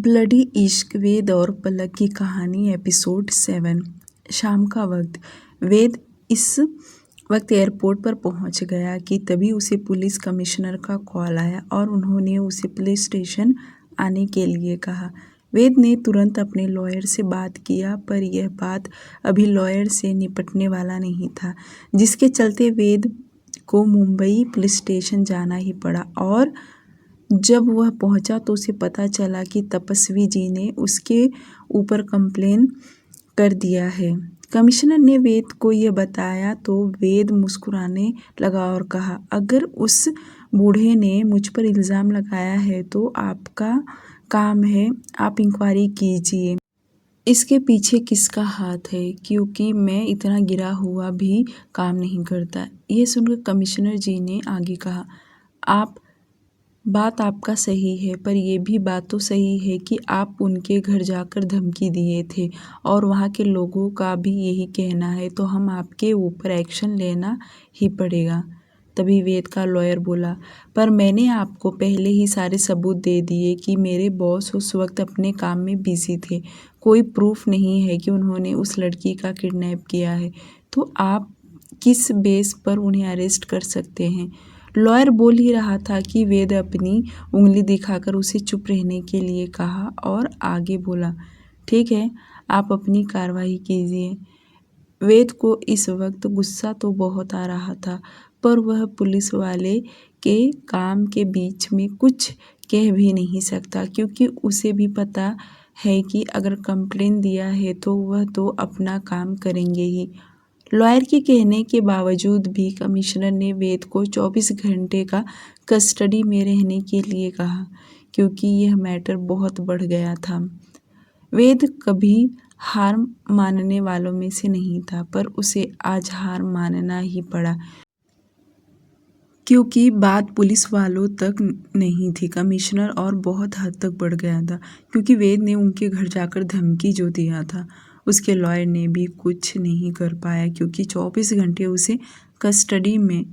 Bloody इश्क, वेद और पलक की कहानी एपिसोड 7। शाम का वक्त। वेद इस वक्त एयरपोर्ट पर पहुंच गया कि तभी उसे पुलिस कमिश्नर का कॉल आया और उन्होंने उसे पुलिस स्टेशन आने के लिए कहा। वेद ने तुरंत अपने लॉयर से बात किया, पर यह बात अभी लॉयर से निपटने वाला नहीं था, जिसके चलते वेद को मुंबई पुलिस स्टेशन जाना ही पड़ा। और जब वह पहुंचा तो उसे पता चला कि तपस्वी जी ने उसके ऊपर कंप्लेन कर दिया है। कमिश्नर ने वेद को यह बताया तो वेद मुस्कुराने लगा और कहा, अगर उस बूढ़े ने मुझ पर इल्ज़ाम लगाया है तो आपका काम है, आप इंक्वायरी कीजिए इसके पीछे किसका हाथ है, क्योंकि मैं इतना गिरा हुआ भी काम नहीं करता। यह सुनकर कमिश्नर जी ने आगे कहा, बात आपका सही है, पर यह भी बात तो सही है कि आप उनके घर जाकर धमकी दिए थे और वहाँ के लोगों का भी यही कहना है, तो हम आपके ऊपर एक्शन लेना ही पड़ेगा। तभी वेद का लॉयर बोला, पर मैंने आपको पहले ही सारे सबूत दे दिए कि मेरे बॉस उस वक्त अपने काम में बिजी थे। कोई प्रूफ नहीं है कि उन्होंने उस लड़की का किडनैप किया है, तो आप किस बेस पर उन्हें अरेस्ट कर सकते हैं। लॉयर बोल ही रहा था कि वेद अपनी उंगली दिखाकर उसे चुप रहने के लिए कहा और आगे बोला, ठीक है, आप अपनी कार्रवाई कीजिए। वेद को इस वक्त गुस्सा तो बहुत आ रहा था, पर वह पुलिस वाले के काम के बीच में कुछ कह भी नहीं सकता, क्योंकि उसे भी पता है कि अगर कंप्लेन दिया है तो वह तो अपना काम करेंगे ही। लॉयर के कहने के बावजूद भी कमिश्नर ने वेद को 24 घंटे का कस्टडी में रहने के लिए कहा, क्योंकि यह मैटर बहुत बढ़ गया था। वेद कभी हार मानने वालों में से नहीं था, पर उसे आज हार मानना ही पड़ा, क्योंकि बात पुलिस वालों तक नहीं थी, कमिश्नर और बहुत हद तक बढ़ गया था, क्योंकि वेद ने उनके घर जाकर धमकी जो दिया था, उसके लॉयर ने भी कुछ नहीं कर पाया, क्योंकि 24 घंटे उसे कस्टडी में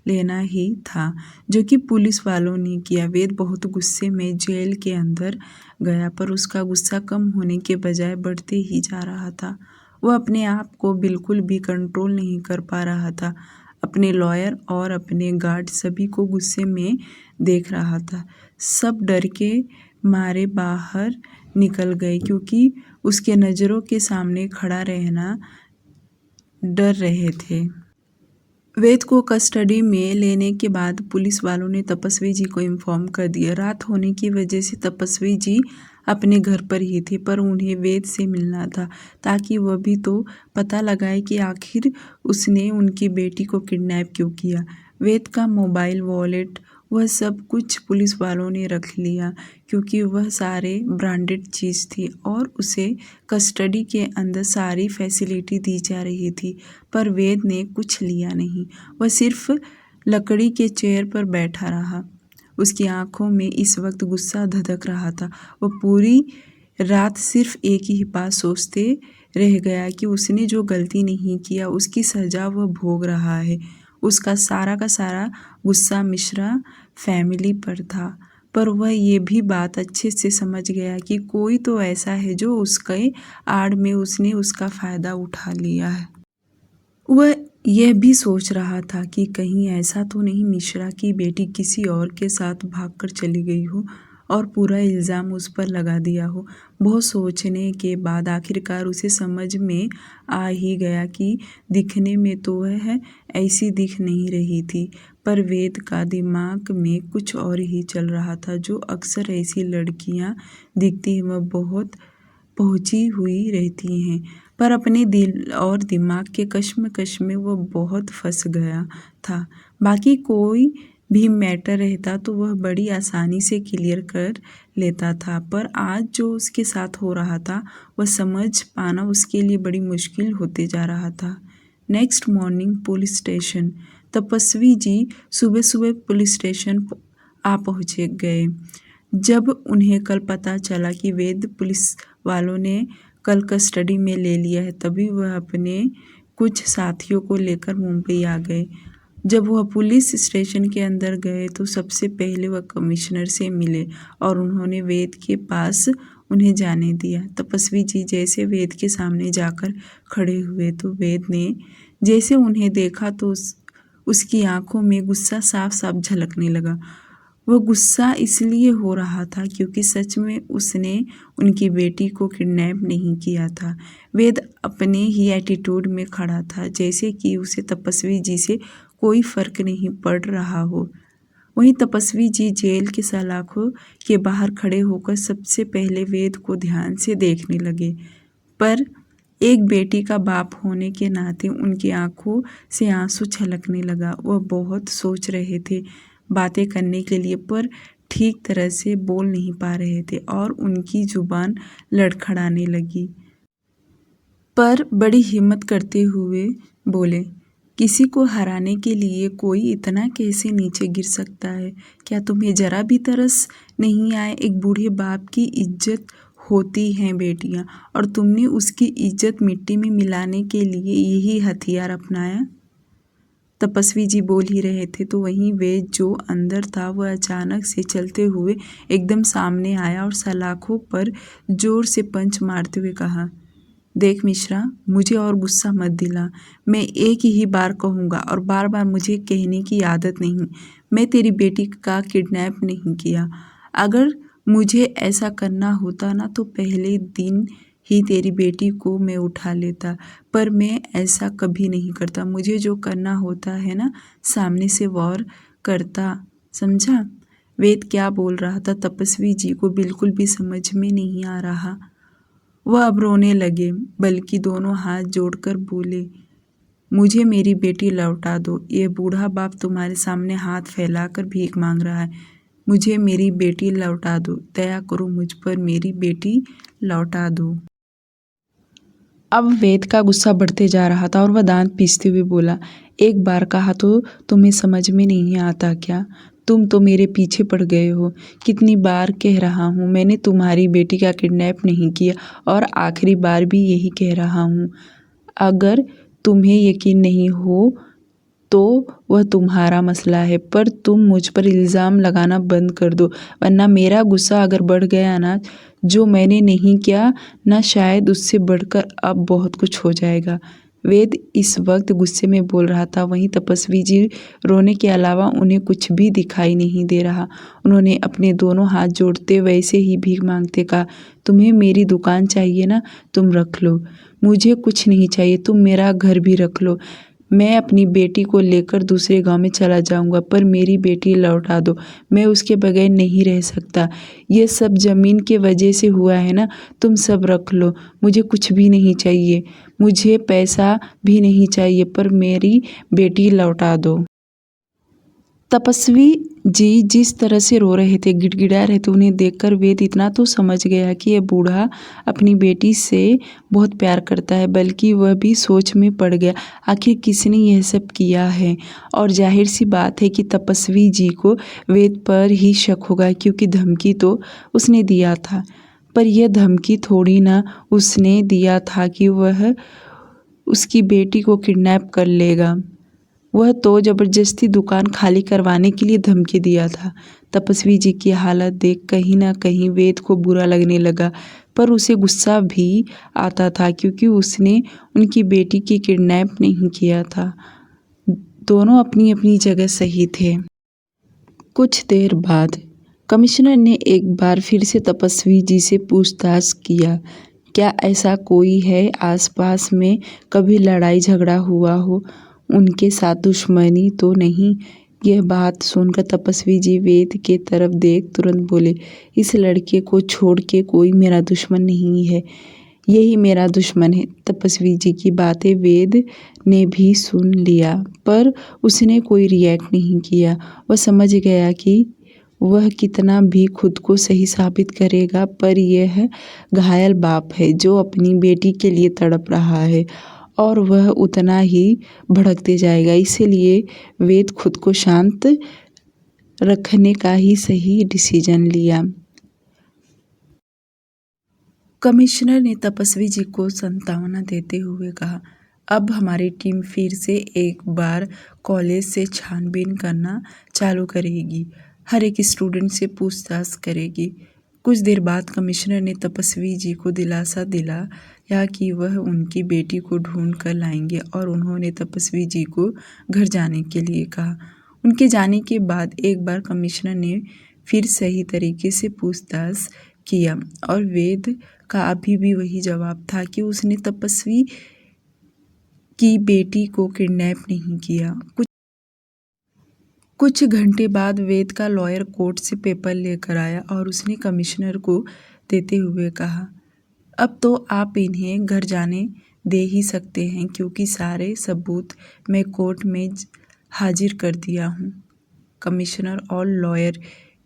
लेना ही था, जो कि पुलिस वालों ने किया। वेद बहुत गुस्से में जेल के अंदर गया, पर उसका गुस्सा कम होने के बजाय बढ़ते ही जा रहा था। वह अपने आप को बिल्कुल भी कंट्रोल नहीं कर पा रहा था। अपने लॉयर और अपने गार्ड सभी को गुस्से में देख रहा था। सब डर के मारे बाहर निकल गए, क्योंकि उसके नज़रों के सामने खड़ा रहना डर रहे थे। वेद को कस्टडी में लेने के बाद पुलिस वालों ने तपस्वी जी को इन्फॉर्म कर दिया। रात होने की वजह से तपस्वी जी अपने घर पर ही थे, पर उन्हें वेद से मिलना था, ताकि वह भी तो पता लगाए कि आखिर उसने उनकी बेटी को किडनैप क्यों किया। वेद का मोबाइल, वॉलेट, वह सब कुछ पुलिस वालों ने रख लिया, क्योंकि वह सारे ब्रांडेड चीज़ थी और उसे कस्टडी के अंदर सारी फैसिलिटी दी जा रही थी, पर वेद ने कुछ लिया नहीं। वह सिर्फ लकड़ी के चेयर पर बैठा रहा। उसकी आंखों में इस वक्त गुस्सा धधक रहा था। वह पूरी रात सिर्फ एक ही बात सोचते रह गया कि उसने जो गलती नहीं किया उसकी सज़ा वह भोग रहा है। उसका सारा का सारा गुस्सा मिश्रा फैमिली पर था, पर वह ये भी बात अच्छे से समझ गया कि कोई तो ऐसा है जो उसके आड़ में उसने उसका फ़ायदा उठा लिया है। वह यह भी सोच रहा था कि कहीं ऐसा तो नहीं मिश्रा की बेटी किसी और के साथ भागकर चली गई हो और पूरा इल्ज़ाम उस पर लगा दिया हो। बहुत सोचने के बाद आखिरकार उसे समझ में आ ही गया कि दिखने में तो वह ऐसी दिख नहीं रही थी, पर वेद का दिमाग में कुछ और ही चल रहा था। जो अक्सर ऐसी लड़कियां दिखती हैं वह बहुत पहुंची हुई रहती हैं, पर अपने दिल और दिमाग के कश्मकश में वह बहुत फंस गया था। बाकी कोई भी मैटर रहता तो वह बड़ी आसानी से क्लियर कर लेता था, पर आज जो उसके साथ हो रहा था वह समझ पाना उसके लिए बड़ी मुश्किल होते जा रहा था। Next morning police station. तपस्वी जी सुबह सुबह पुलिस स्टेशन आ पहुँचे गए। जब उन्हें कल पता चला कि वेद पुलिस वालों ने कल कस्टडी में ले लिया है, तभी वह अपने कुछ साथियों को लेकर मुंबई आ गए। जब वह पुलिस स्टेशन के अंदर गए तो सबसे पहले वह कमिश्नर से मिले और उन्होंने वेद के पास उन्हें जाने दिया। तपस्वी जी जैसे वेद के सामने जाकर खड़े हुए तो वेद ने जैसे उन्हें देखा तो उसकी आंखों में गुस्सा साफ साफ झलकने लगा। वह गुस्सा इसलिए हो रहा था क्योंकि सच में उसने उनकी बेटी को किडनैप नहीं किया था। वेद अपने ही एटीट्यूड में खड़ा था, जैसे कि उसे तपस्वी जी से कोई फर्क नहीं पड़ रहा हो। वहीं तपस्वी जी जेल के सलाखों के बाहर खड़े होकर सबसे पहले वेद को ध्यान से देखने लगे, पर एक बेटी का बाप होने के नाते उनकी आंखों से आंसू छलकने लगा। वह बहुत सोच रहे थे बातें करने के लिए, पर ठीक तरह से बोल नहीं पा रहे थे और उनकी जुबान लड़खड़ाने लगी। पर बड़ी हिम्मत करते हुए बोले, किसी को हराने के लिए कोई इतना कैसे नीचे गिर सकता है? क्या तुम्हें जरा भी तरस नहीं आए? एक बूढ़े बाप की इज्जत होती हैं बेटियां, और तुमने उसकी इज्जत मिट्टी में मिलाने के लिए यही हथियार अपनाया। तपस्वी जी बोल ही रहे थे तो वहीं वेद जो अंदर था वह अचानक से चलते हुए एकदम सामने आया और सलाखों पर जोर से पंच मारते हुए कहा, देख मिश्रा, मुझे और गुस्सा मत दिला। मैं एक ही बार कहूँगा और बार बार मुझे कहने की आदत नहीं। मैं तेरी बेटी का किडनैप नहीं किया। अगर मुझे ऐसा करना होता ना तो पहले दिन ही तेरी बेटी को मैं उठा लेता, पर मैं ऐसा कभी नहीं करता। मुझे जो करना होता है ना, सामने से वार करता, समझा? वेद क्या बोल रहा था तपस्वी जी को बिल्कुल भी समझ में नहीं आ रहा। वह अब रोने लगे, बल्कि दोनों हाथ जोड़कर बोले, मुझे मेरी बेटी लौटा दो। ये बूढ़ा बाप तुम्हारे सामने हाथ फैलाकर भीख मांग रहा है। मुझे मेरी बेटी लौटा दो, दया करो मुझ पर, मेरी बेटी लौटा दो। अब वेद का गुस्सा बढ़ते जा रहा था और वह दांत पीसते हुए बोला, एक बार कहा तो तुम्हें समझ में नहीं आता क्या? तुम तो मेरे पीछे पड़ गए हो। कितनी बार कह रहा हूँ, मैंने तुम्हारी बेटी का किडनैप नहीं किया और आखिरी बार भी यही कह रहा हूँ। अगर तुम्हें यकीन नहीं हो तो वह तुम्हारा मसला है, पर तुम मुझ पर इल्ज़ाम लगाना बंद कर दो, वरना मेरा गुस्सा अगर बढ़ गया ना, जो मैंने नहीं किया ना, शायद उससे बढ़कर अब बहुत कुछ हो जाएगा। वेद इस वक्त गुस्से में बोल रहा था, वहीं तपस्वी जी रोने के अलावा उन्हें कुछ भी दिखाई नहीं दे रहा। उन्होंने अपने दोनों हाथ जोड़ते वैसे ही भीख मांगते कहा, तुम्हें मेरी दुकान चाहिए ना, तुम रख लो। मुझे कुछ नहीं चाहिए, तुम मेरा घर भी रख लो। मैं अपनी बेटी को लेकर दूसरे गांव में चला जाऊंगा, पर मेरी बेटी लौटा दो। मैं उसके बगैर नहीं रह सकता। ये सब ज़मीन के वजह से हुआ है ना, तुम सब रख लो। मुझे कुछ भी नहीं चाहिए, मुझे पैसा भी नहीं चाहिए, पर मेरी बेटी लौटा दो। तपस्वी जी जिस तरह से रो रहे थे, गिड़गिड़ा रहे थे, उन्हें देखकर वेद इतना तो समझ गया कि यह बूढ़ा अपनी बेटी से बहुत प्यार करता है, बल्कि वह भी सोच में पड़ गया, आखिर किसने यह सब किया है। और जाहिर सी बात है कि तपस्वी जी को वेद पर ही शक होगा, क्योंकि धमकी तो उसने दिया था। पर यह धमकी थोड़ी ना उसने दिया था कि वह उसकी बेटी को किडनैप कर लेगा। वह तो ज़बरदस्ती दुकान खाली करवाने के लिए धमकी दिया था। तपस्वी जी की हालत देख कहीं ना कहीं वेद को बुरा लगने लगा, पर उसे गुस्सा भी आता था क्योंकि उसने उनकी बेटी की किडनैप नहीं किया था। दोनों अपनी अपनी जगह सही थे। कुछ देर बाद कमिश्नर ने एक बार फिर से तपस्वी जी से पूछताछ किया, क्या ऐसा कोई है आसपास में कभी लड़ाई झगड़ा हुआ हो, उनके साथ दुश्मनी तो नहीं? यह बात सुनकर तपस्वी जी वेद के तरफ देख तुरंत बोले, इस लड़के को छोड़ के कोई मेरा दुश्मन नहीं है, यही मेरा दुश्मन है। तपस्वी जी की बातें वेद ने भी सुन लिया, पर उसने कोई रिएक्ट नहीं किया। वह समझ गया कि वह कितना भी खुद को सही साबित करेगा, पर यह घायल बाप है जो अपनी बेटी के लिए तड़प रहा है, और वह उतना ही भड़कते जाएगा। इसीलिए वेद खुद को शांत रखने का ही सही डिसीजन लिया। कमिश्नर ने तपस्वी जी को सांत्वना देते हुए कहा, अब हमारी टीम फिर से एक बार कॉलेज से छानबीन करना चालू करेगी, हर एक स्टूडेंट से पूछताछ करेगी। कुछ देर बाद कमिश्नर ने तपस्वी जी को दिलासा दिलाया कि वह उनकी बेटी को ढूंढ कर लाएंगे और उन्होंने तपस्वी जी को घर जाने के लिए कहा। उनके जाने के बाद एक बार कमिश्नर ने फिर सही तरीके से पूछताछ किया और वेद का अभी भी वही जवाब था कि उसने तपस्वी की बेटी को किडनैप नहीं किया। कुछ घंटे बाद वेद का लॉयर कोर्ट से पेपर लेकर आया और उसने कमिश्नर को देते हुए कहा, अब तो आप इन्हें घर जाने दे ही सकते हैं क्योंकि सारे सबूत मैं कोर्ट में हाजिर कर दिया हूँ। कमिश्नर और लॉयर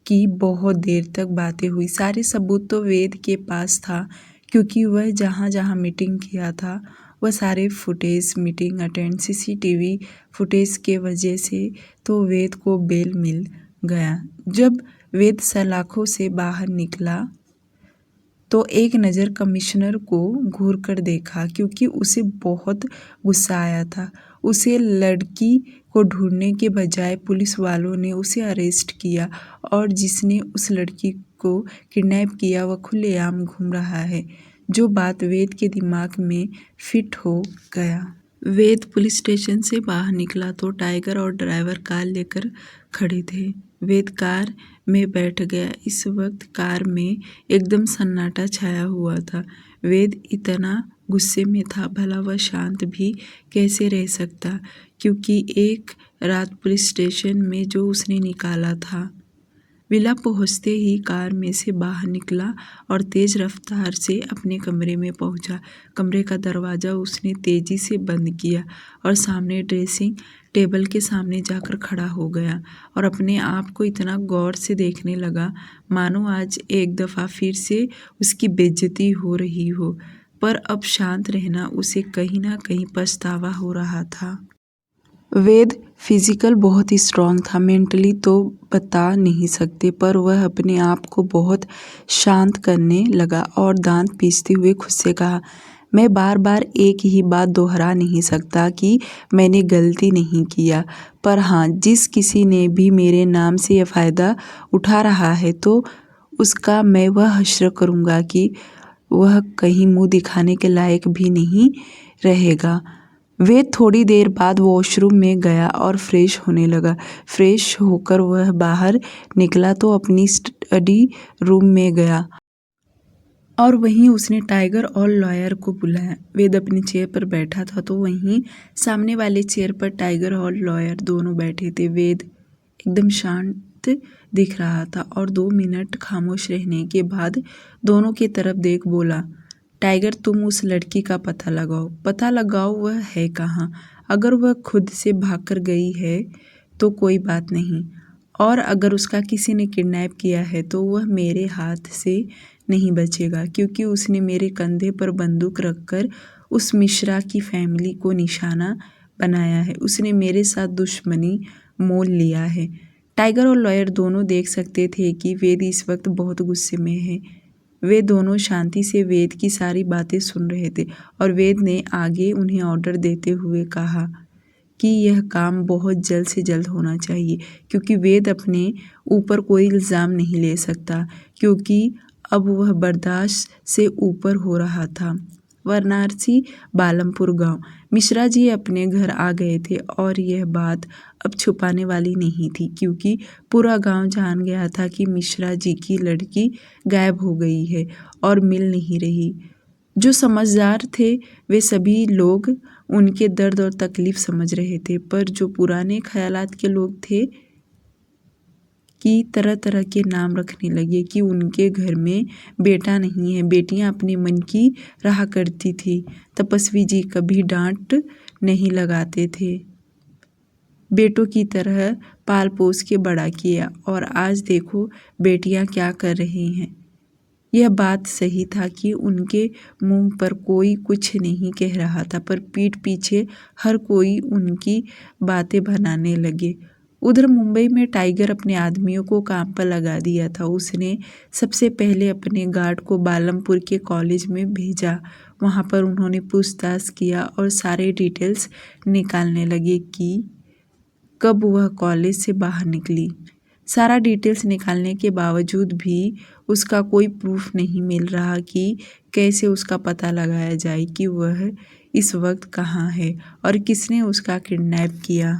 की बहुत देर तक बातें हुई। सारे सबूत तो वेद के पास था क्योंकि वह जहाँ जहाँ मीटिंग किया था वह सारे footage, meeting attend, CCTV footage के वजह से तो वेद को बेल मिल गया। जब वेद सलाखों से बाहर निकला तो एक नज़र कमिश्नर को घूर कर देखा क्योंकि उसे बहुत गुस्सा आया था। उसे लड़की को ढूंढने के बजाय पुलिस वालों ने उसे अरेस्ट किया और जिसने उस लड़की को किडनैप किया वह खुलेआम घूम रहा है। जो बात वेद के दिमाग में फिट हो गया। वेद पुलिस स्टेशन से बाहर निकला तो टाइगर और ड्राइवर कार लेकर खड़े थे। वेद कार में बैठ गया। इस वक्त कार में एकदम सन्नाटा छाया हुआ था। वेद इतना गुस्से में था, भला वह शांत भी कैसे रह सकता, क्योंकि एक रात पुलिस स्टेशन में जो उसने निकाला था। विला पहुंचते ही कार में से बाहर निकला और तेज रफ्तार से अपने कमरे में पहुंचा। कमरे का दरवाज़ा उसने तेजी से बंद किया और सामने ड्रेसिंग टेबल के सामने जाकर खड़ा हो गया और अपने आप को इतना गौर से देखने लगा मानो आज एक दफ़ा फिर से उसकी बेइज्जती हो रही हो। पर अब शांत रहना उसे कहीं ना कहीं पछतावा हो रहा था। वेद फिजिकल बहुत ही स्ट्रांग था, मेंटली तो बता नहीं सकते, पर वह अपने आप को बहुत शांत करने लगा और दांत पीसते हुए खुद से कहा, मैं बार बार एक ही बात दोहरा नहीं सकता कि मैंने गलती नहीं किया, पर हाँ, जिस किसी ने भी मेरे नाम से यह फ़ायदा उठा रहा है तो उसका मैं वह हश्र करूँगा कि वह कहीं मुँह दिखाने के लायक भी नहीं रहेगा। वे थोड़ी देर बाद वॉशरूम में गया और फ्रेश होने लगा। फ्रेश होकर वह बाहर निकला तो अपनी स्टडी रूम में गया और वहीं उसने टाइगर और लॉयर को बुलाया। वेद अपनी चेयर पर बैठा था तो वहीं सामने वाले चेयर पर टाइगर और लॉयर दोनों बैठे थे। वेद एकदम शांत दिख रहा था और 2 मिनट खामोश रहने के बाद दोनों की तरफ देख बोला, टाइगर, तुम उस लड़की का पता लगाओ वह है कहाँ। अगर वह खुद से भागकर गई है तो कोई बात नहीं, और अगर उसका किसी ने किडनैप किया है तो वह मेरे हाथ से नहीं बचेगा, क्योंकि उसने मेरे कंधे पर बंदूक रखकर उस मिश्रा की फैमिली को निशाना बनाया है। उसने मेरे साथ दुश्मनी मोल लिया है। टाइगर और लॉयर दोनों देख सकते थे कि वेद इस वक्त बहुत गुस्से में है। वे दोनों शांति से वेद की सारी बातें सुन रहे थे और वेद ने आगे उन्हें ऑर्डर देते हुए कहा कि यह काम बहुत जल्द से जल्द होना चाहिए, क्योंकि वेद अपने ऊपर कोई इल्ज़ाम नहीं ले सकता, क्योंकि अब वह बर्दाश्त से ऊपर हो रहा था। वाराणसी बालमपुर गांव। मिश्रा जी अपने घर आ गए थे और यह बात अब छुपाने वाली नहीं थी, क्योंकि पूरा गांव जान गया था कि मिश्रा जी की लड़की गायब हो गई है और मिल नहीं रही। जो समझदार थे वे सभी लोग उनके दर्द और तकलीफ समझ रहे थे, पर जो पुराने ख्यालात के लोग थे कि तरह तरह के नाम रखने लगे कि उनके घर में बेटा नहीं है, बेटियां अपने मन की रहा करती थी। तपस्वी जी कभी डांट नहीं लगाते थे, बेटों की तरह पाल पोस के बड़ा किया, और आज देखो बेटियां क्या कर रही हैं। यह बात सही था कि उनके मुंह पर कोई कुछ नहीं कह रहा था, पर पीठ पीछे हर कोई उनकी बातें बनाने लगे। उधर मुंबई में टाइगर अपने आदमियों को काम पर लगा दिया था। उसने सबसे पहले अपने गार्ड को बालमपुर के कॉलेज में भेजा। वहाँ पर उन्होंने पूछताछ किया और सारे डिटेल्स निकालने लगे कि कब वह कॉलेज से बाहर निकली। सारा डिटेल्स निकालने के बावजूद भी उसका कोई प्रूफ नहीं मिल रहा कि कैसे उसका पता लगाया जाए कि वह इस वक्त कहाँ है और किसने उसका किडनैप किया।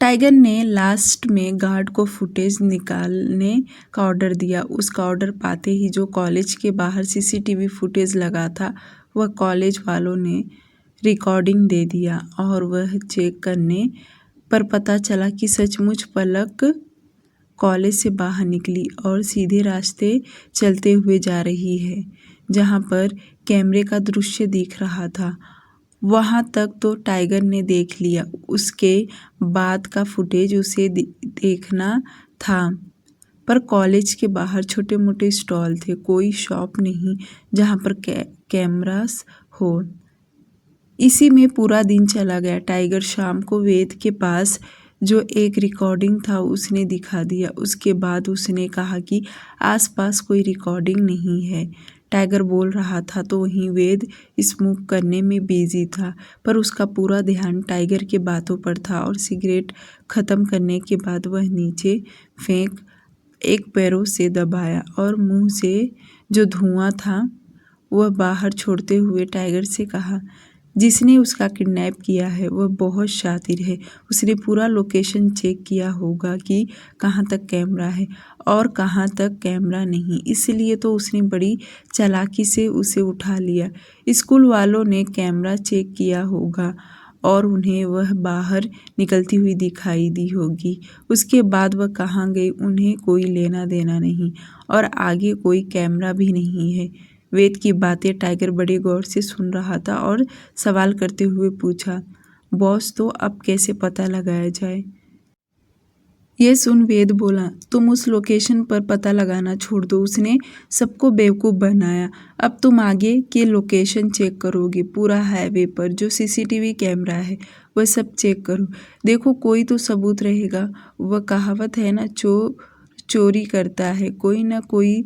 टाइगर ने लास्ट में गार्ड को फुटेज निकालने का ऑर्डर दिया। उसका ऑर्डर पाते ही जो कॉलेज के बाहर सीसीटीवी फुटेज लगा था वह कॉलेज वालों ने रिकॉर्डिंग दे दिया और वह चेक करने पर पता चला कि सचमुच पलक कॉलेज से बाहर निकली और सीधे रास्ते चलते हुए जा रही है जहाँ पर कैमरे का दृश्य दिख रहा था। वहाँ तक तो टाइगर ने देख लिया, उसके बाद का फुटेज उसे देखना था। पर कॉलेज के बाहर छोटे मोटे स्टॉल थे, कोई शॉप नहीं जहाँ पर कैमरास हो। इसी में पूरा दिन चला गया। टाइगर शाम को वेद के पास जो एक रिकॉर्डिंग था उसने दिखा दिया। उसके बाद उसने कहा कि आसपास कोई रिकॉर्डिंग नहीं है। टाइगर बोल रहा था तो वहीं वेद स्मोक करने में बिजी था, पर उसका पूरा ध्यान टाइगर के बातों पर था और सिगरेट ख़त्म करने के बाद वह नीचे फेंक एक पैरों से दबाया और मुंह से जो धुआं था वह बाहर छोड़ते हुए टाइगर से कहा, जिसने उसका किडनैप किया है वह बहुत शातिर है। उसने पूरा लोकेशन चेक किया होगा कि कहाँ तक कैमरा है और कहाँ तक कैमरा नहीं, इसलिए तो उसने बड़ी चालाकी से उसे उठा लिया। स्कूल वालों ने कैमरा चेक किया होगा और उन्हें वह बाहर निकलती हुई दिखाई दी होगी। उसके बाद वह कहाँ गई उन्हें कोई लेना देना नहीं और आगे कोई कैमरा भी नहीं है। वेद की बातें टाइगर बड़े गौर से सुन रहा था और सवाल करते हुए पूछा, बॉस तो अब कैसे पता लगाया जाए? यह सुन वेद बोला, तुम उस लोकेशन पर पता लगाना छोड़ दो, उसने सबको बेवकूफ़ बनाया। अब तुम आगे के लोकेशन चेक करोगे, पूरा हाईवे पर जो सीसीटीवी कैमरा है वह सब चेक करो, देखो कोई तो सबूत रहेगा। वह कहावत है ना, चोरी करता है कोई ना कोई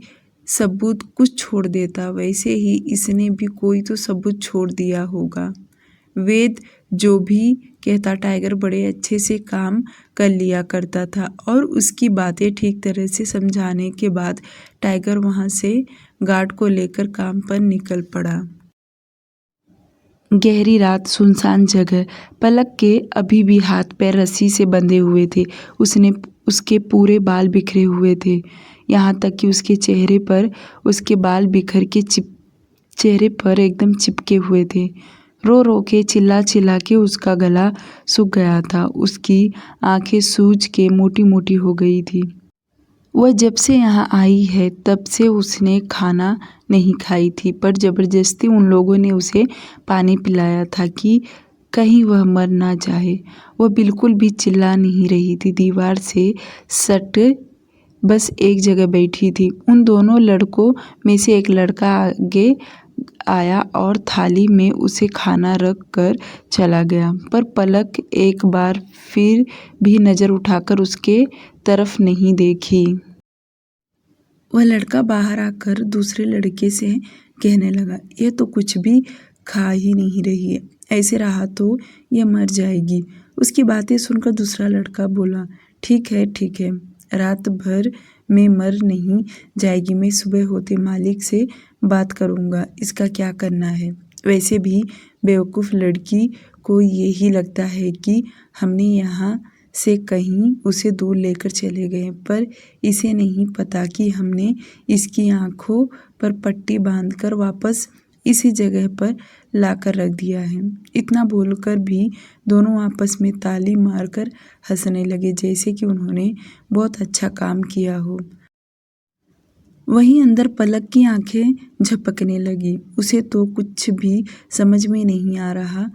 सबूत कुछ छोड़ देता, वैसे ही इसने भी कोई तो सबूत छोड़ दिया होगा। वेद जो भी कहता टाइगर बड़े अच्छे से काम कर लिया करता था और उसकी बातें ठीक तरह से समझाने के बाद टाइगर वहाँ से गार्ड को लेकर काम पर निकल पड़ा। गहरी रात, सुनसान जगह। पलक के अभी भी हाथ पैर रस्सी से बंधे हुए थे। उसके पूरे बाल बिखरे हुए थे, यहाँ तक कि उसके चेहरे पर उसके बाल बिखर के चेहरे पर एकदम चिपके हुए थे। रो रो के चिल्ला चिल्ला के उसका गला सूख गया था, उसकी आंखें सूज के मोटी मोटी हो गई थी। वह जब से यहाँ आई है तब से उसने खाना नहीं खाई थी, पर ज़बरदस्ती उन लोगों ने उसे पानी पिलाया था कि कहीं वह मर ना जाए। वह बिल्कुल भी चिल्ला नहीं रही थी, दीवार से सट बस एक जगह बैठी थी। उन दोनों लड़कों में से एक लड़का आगे आया और थाली में उसे खाना रख कर चला गया, पर पलक एक बार फिर भी नज़र उठाकर उसके तरफ नहीं देखी। वह लड़का बाहर आकर दूसरे लड़के से कहने लगा, यह तो कुछ भी खा ही नहीं रही है, ऐसे रहा तो यह मर जाएगी। उसकी बातें सुनकर दूसरा लड़का बोला, ठीक है, रात भर में मर नहीं जाएगी, मैं सुबह होते मालिक से बात करूँगा, इसका क्या करना है। वैसे भी बेवकूफ़ लड़की को यही लगता है कि हमने यहाँ से कहीं उसे दूर लेकर चले गए, पर इसे नहीं पता कि हमने इसकी आँखों पर पट्टी बांधकर वापस इसी जगह पर लाकर रख दिया है। इतना बोलकर भी दोनों आपस में ताली मारकर हंसने लगे, जैसे कि उन्होंने बहुत अच्छा काम किया हो। वहीं अंदर पलक की आंखें झपकने लगी। उसे तो कुछ भी समझ में नहीं आ रहा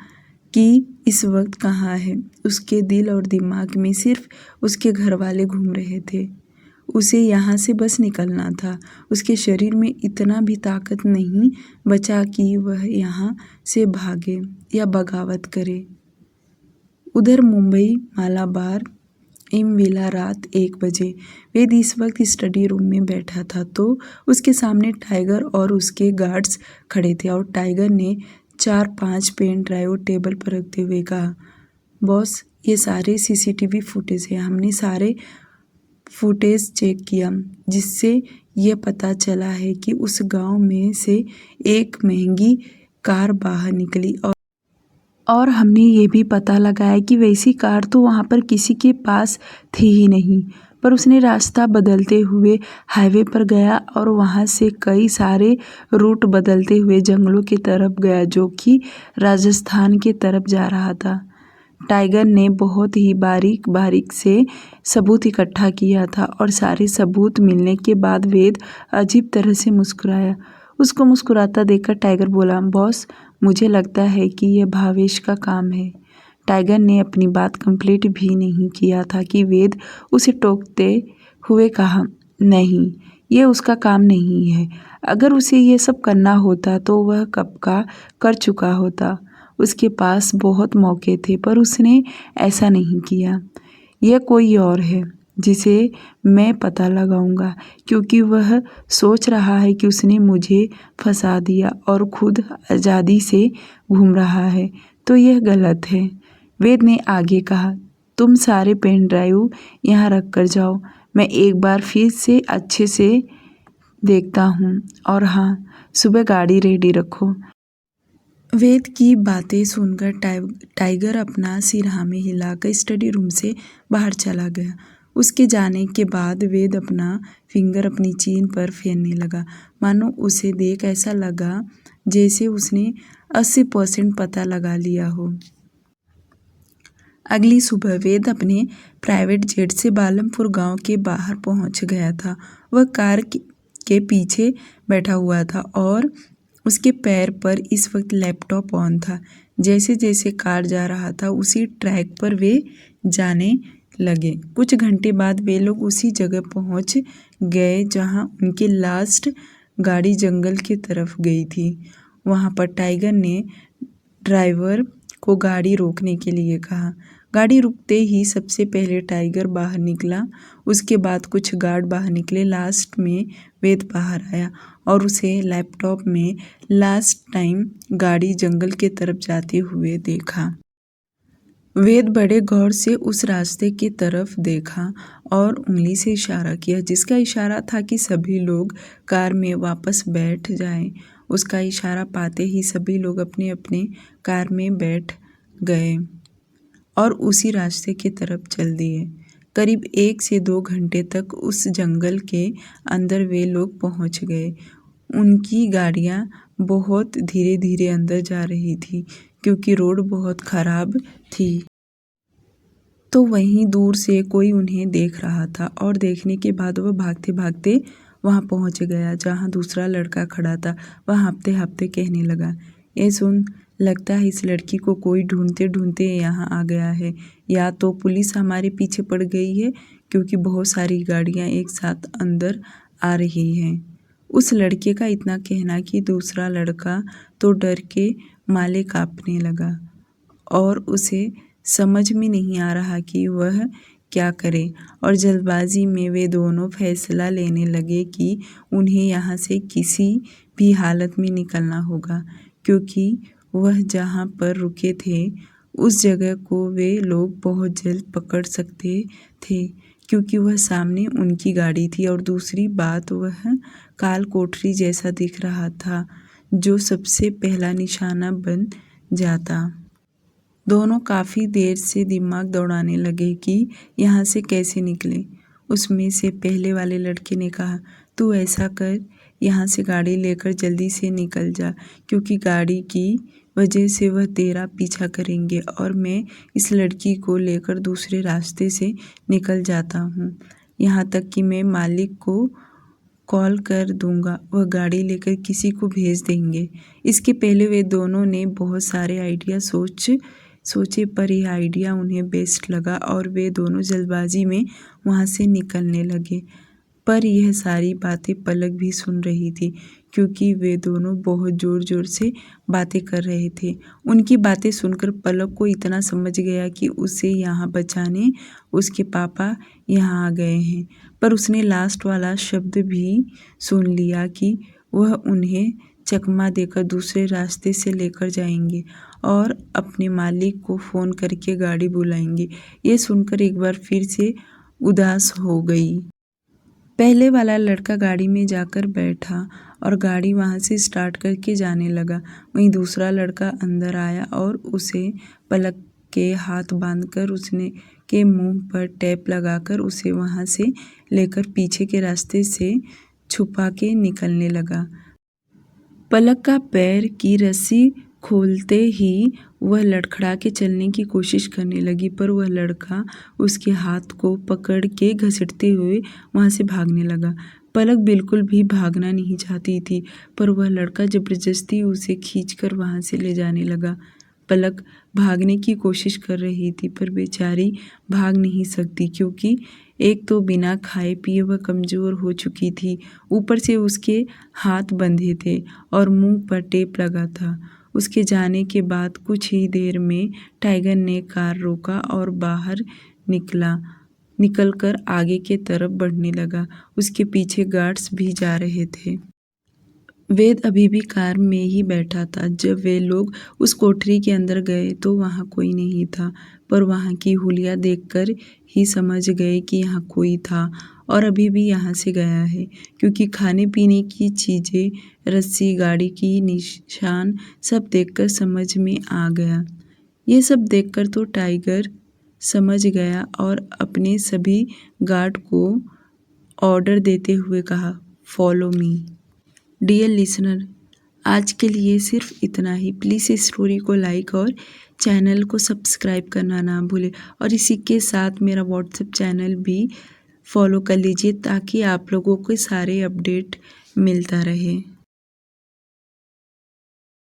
कि इस वक्त कहाँ है। उसके दिल और दिमाग में सिर्फ उसके घर वाले घूम रहे थे। उसे यहाँ से बस निकलना था। उसके शरीर में इतना भी ताकत नहीं बचा कि वह यहाँ से भागे या बगावत करे। उधर मुंबई मालाबार इमविला रात 1 बजे। वेद इस वक्त स्टडी रूम में बैठा था तो उसके सामने टाइगर और उसके गार्ड्स खड़े थे और टाइगर ने 4-5 पेन ड्राइव टेबल पर रखते हुए कहा, बॉस ये सारे सीसीटीवी फुटेज है। हमने सारे फुटेज चेक किया जिससे यह पता चला है कि उस गांव में से एक महंगी कार बाहर निकली और हमने ये भी पता लगाया कि वैसी कार तो वहाँ पर किसी के पास थी ही नहीं, पर उसने रास्ता बदलते हुए हाईवे पर गया और वहाँ से कई सारे रूट बदलते हुए जंगलों की तरफ गया जो कि राजस्थान की तरफ जा रहा था। टाइगर ने बहुत ही बारीक बारीक से सबूत इकट्ठा किया था और सारे सबूत मिलने के बाद वेद अजीब तरह से मुस्कुराया। उसको मुस्कुराता देखकर टाइगर बोला, बॉस मुझे लगता है कि यह भावेश का काम है। टाइगर ने अपनी बात कंप्लीट भी नहीं किया था कि वेद उसे टोकते हुए कहा, नहीं ये उसका काम नहीं है। अगर उसे ये सब करना होता तो वह कब का कर चुका होता। उसके पास बहुत मौके थे पर उसने ऐसा नहीं किया। यह कोई और है जिसे मैं पता लगाऊंगा क्योंकि वह सोच रहा है कि उसने मुझे फंसा दिया और खुद आज़ादी से घूम रहा है, तो यह गलत है। वेद ने आगे कहा, तुम सारे पेन ड्राइव यहाँ रख कर जाओ, मैं एक बार फिर से अच्छे से देखता हूँ और हाँ सुबह गाड़ी रेडी रखो। वेद की बातें सुनकर टाइगर अपना सिर हाँ में हिलाकर स्टडी रूम से बाहर चला गया। उसके जाने के बाद वेद अपना फिंगर अपनी चीन पर फेरने लगा, मानो उसे देख ऐसा लगा जैसे उसने 80% पता लगा लिया हो। अगली सुबह वेद अपने प्राइवेट जेट से बालमपुर गांव के बाहर पहुंच गया था। वह कार के पीछे बैठा हुआ था और उसके पैर पर इस वक्त लैपटॉप ऑन था। जैसे जैसे कार जा रहा था उसी ट्रैक पर वे जाने लगे। कुछ घंटे बाद वे लोग उसी जगह पहुंच गए जहां उनकी लास्ट गाड़ी जंगल की तरफ गई थी। वहां पर टाइगर ने ड्राइवर को गाड़ी रोकने के लिए कहा। गाड़ी रुकते ही सबसे पहले टाइगर बाहर निकला, उसके बाद कुछ गार्ड बाहर निकले, लास्ट में वेद बाहर आया और उसे लैपटॉप में लास्ट टाइम गाड़ी जंगल के तरफ जाते हुए देखा। वेद बड़े गौर से उस रास्ते की तरफ देखा और उंगली से इशारा किया जिसका इशारा था कि सभी लोग कार में वापस बैठ जाएं। उसका इशारा पाते ही सभी लोग अपने अपने कार में बैठ गए और उसी रास्ते की तरफ चल दिए। करीब 1 से 2 घंटे तक उस जंगल के अंदर वे लोग पहुंच गए। उनकी गाड़ियां बहुत धीरे धीरे अंदर जा रही थी क्योंकि रोड बहुत खराब थी। तो वहीं दूर से कोई उन्हें देख रहा था और देखने के बाद वह भागते भागते वहां पहुंच गया जहां दूसरा लड़का खड़ा था। वह हाँफते हाँफते कहने लगा, ये सुन, लगता है इस लड़की को कोई ढूंढते ढूंढते यहाँ आ गया है, या तो पुलिस हमारे पीछे पड़ गई है क्योंकि बहुत सारी गाड़ियाँ एक साथ अंदर आ रही हैं। उस लड़के का इतना कहना कि दूसरा लड़का तो डर के माले कांपने लगा और उसे समझ में नहीं आ रहा कि वह क्या करे और जल्दबाजी में वे दोनों फैसला लेने लगे कि उन्हें यहाँ से किसी भी हालत में निकलना होगा क्योंकि वह जहाँ पर रुके थे उस जगह को वे लोग बहुत जल्द पकड़ सकते थे क्योंकि वह सामने उनकी गाड़ी थी और दूसरी बात वह काल कोठरी जैसा दिख रहा था जो सबसे पहला निशाना बन जाता। दोनों काफ़ी देर से दिमाग दौड़ाने लगे कि यहाँ से कैसे निकलें। उसमें से पहले वाले लड़के ने कहा, तू ऐसा कर, यहाँ से गाड़ी लेकर जल्दी से निकल जा क्योंकि गाड़ी की वजह से वह तेरा पीछा करेंगे और मैं इस लड़की को लेकर दूसरे रास्ते से निकल जाता हूँ। यहाँ तक कि मैं मालिक को कॉल कर दूंगा, वह गाड़ी लेकर किसी को भेज देंगे। इसके पहले वे दोनों ने बहुत सारे आइडिया सोचे पर यह आइडिया उन्हें बेस्ट लगा और वे दोनों जल्दबाजी में वहाँ से निकलने लगे। पर यह सारी बातें पलक भी सुन रही थी, क्योंकि वे दोनों बहुत ज़ोर-ज़ोर से बातें कर रहे थे। उनकी बातें सुनकर पलक को इतना समझ गया कि उसे यहाँ बचाने उसके पापा यहाँ आ गए हैं। पर उसने लास्ट वाला शब्द भी सुन लिया कि वह उन्हें चकमा देकर दूसरे रास्ते से लेकर जाएंगे और अपने मालिक को फ़ोन करके गाड़ी बुलाएंगे। ये सुनकर एक बार फिर से उदास हो गई। पहले वाला लड़का गाड़ी में जाकर बैठा और गाड़ी वहाँ से स्टार्ट करके जाने लगा। वहीं दूसरा लड़का अंदर आया और उसे पलक के हाथ बांधकर उसने के मुंह पर टेप लगाकर उसे वहाँ से लेकर पीछे के रास्ते से छुपा के निकलने लगा। पलक का पैर की रस्सी खोलते ही वह लड़खड़ा के चलने की कोशिश करने लगी, पर वह लड़का उसके हाथ को पकड़ के घसीटते हुए वहाँ से भागने लगा। पलक बिल्कुल भी भागना नहीं चाहती थी, पर वह लड़का ज़बरदस्ती उसे खींचकर वहाँ से ले जाने लगा। पलक भागने की कोशिश कर रही थी, पर बेचारी भाग नहीं सकती, क्योंकि एक तो बिना खाए पिए वह कमज़ोर हो चुकी थी, ऊपर से उसके हाथ बंधे थे और मुंह पर टेप लगा था। उसके जाने के बाद कुछ ही देर में टाइगर ने कार रोका और बाहर निकलकर आगे के तरफ बढ़ने लगा। उसके पीछे गार्ड्स भी जा रहे थे। वेद अभी भी कार में ही बैठा था। जब वे लोग उस कोठरी के अंदर गए तो वहाँ कोई नहीं था, पर वहाँ की हुलिया देखकर ही समझ गए कि यहाँ कोई था और अभी भी यहाँ से गया है, क्योंकि खाने पीने की चीज़ें, रस्सी, गाड़ी की निशान सब देखकर समझ में आ गया। ये सब देखकर तो टाइगर समझ गया और अपने सभी गार्ड को ऑर्डर देते हुए कहा, फॉलो मी। डियर लिसनर, आज के लिए सिर्फ इतना ही। प्लीज़ इस स्टोरी को लाइक और चैनल को सब्सक्राइब करना ना भूलें और इसी के साथ मेरा व्हाट्सएप चैनल भी फॉलो कर लीजिए, ताकि आप लोगों को सारे अपडेट मिलता रहे।